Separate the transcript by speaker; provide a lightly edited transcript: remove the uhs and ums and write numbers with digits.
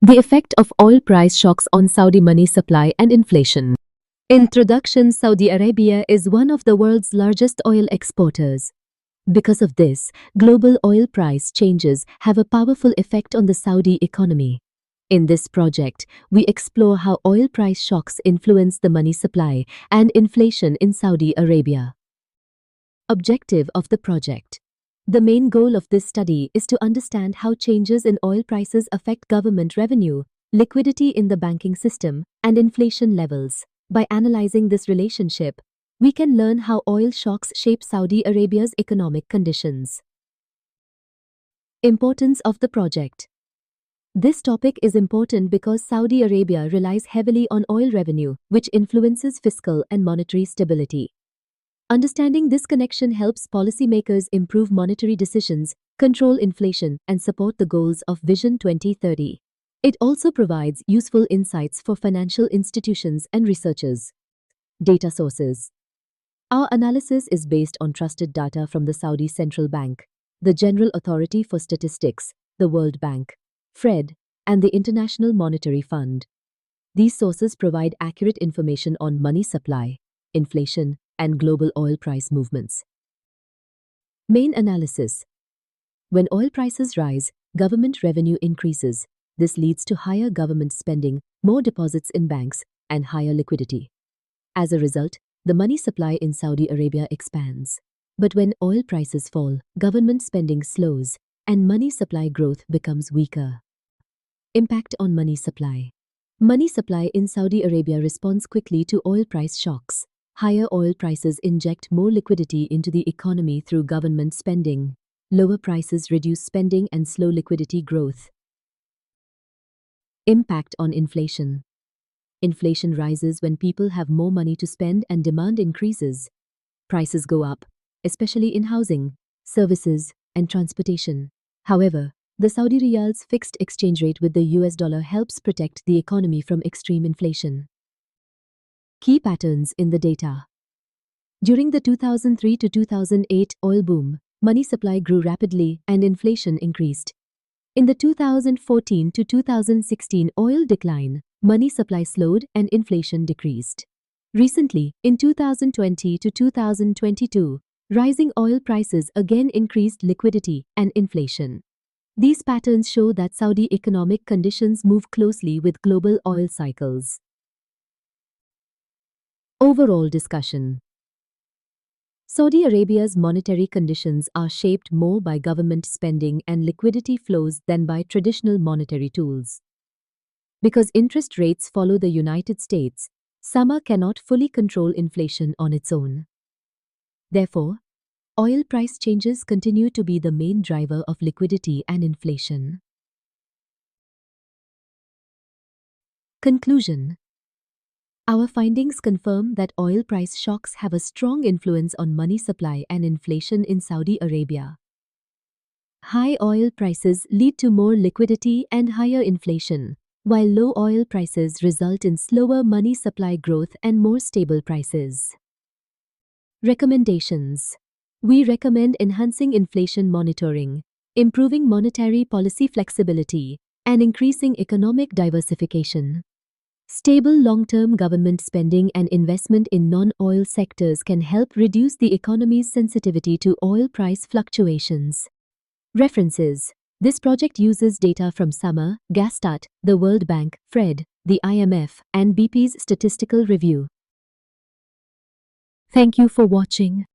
Speaker 1: The effect of oil price shocks on Saudi money supply and inflation. Introduction: Saudi Arabia is one of the world's largest oil exporters. Because of this, global oil price changes have a powerful effect on the Saudi economy. In this project, we explore how oil price shocks influence the money supply and inflation in Saudi Arabia. Objective of the project. The main goal of this study is to understand how changes in oil prices affect government revenue, liquidity in the banking system, and inflation levels. By analyzing this relationship, we can learn how oil shocks shape Saudi Arabia's economic conditions. Importance of the project. This topic is important because Saudi Arabia relies heavily on oil revenue, which influences fiscal and monetary stability. Understanding this connection helps policymakers improve monetary decisions, control inflation, and support the goals of Vision 2030. It also provides useful insights for financial institutions and researchers. Data sources. Our analysis is based on trusted data from the Saudi Central Bank, the General Authority for Statistics, the World Bank, FRED, and the International Monetary Fund. These sources provide accurate information on money supply, inflation, and global oil price movements. Main analysis. When oil prices rise, government revenue increases. This leads to higher government spending, more deposits in banks, and higher liquidity. As a result, the money supply in Saudi Arabia expands. But when oil prices fall, government spending slows, and money supply growth becomes weaker. Impact on money supply. Money supply in Saudi Arabia responds quickly to oil price shocks. Higher oil prices inject more liquidity into the economy through government spending. Lower prices reduce spending and slow liquidity growth. Impact on inflation. Inflation rises when people have more money to spend and demand increases. Prices go up, especially in housing, services, and transportation. However, the Saudi riyal's fixed exchange rate with the US dollar helps protect the economy from extreme inflation. Key patterns in the data. During the 2003 to 2008 oil boom, money supply grew rapidly and inflation increased. In the 2014 to 2016 oil decline, money supply slowed and inflation decreased. Recently, in 2020 to 2022, rising oil prices again increased liquidity and inflation. These patterns show that Saudi economic conditions move closely with global oil cycles. Overall discussion. Saudi Arabia's monetary conditions are shaped more by government spending and liquidity flows than by traditional monetary tools. Because interest rates follow the United States, SAMA cannot fully control inflation on its own. Therefore, oil price changes continue to be the main driver of liquidity and inflation. Conclusion. Our findings confirm that oil price shocks have a strong influence on money supply and inflation in Saudi Arabia. High oil prices lead to more liquidity and higher inflation, while low oil prices result in slower money supply growth and more stable prices. Recommendations. We recommend enhancing inflation monitoring, improving monetary policy flexibility, and increasing economic diversification. Stable long-term government spending and investment in non-oil sectors can help reduce the economy's sensitivity to oil price fluctuations. References. This project uses data from SAMA, Gastat, the World Bank, FRED, the IMF, and BP's Statistical Review. Thank you for watching.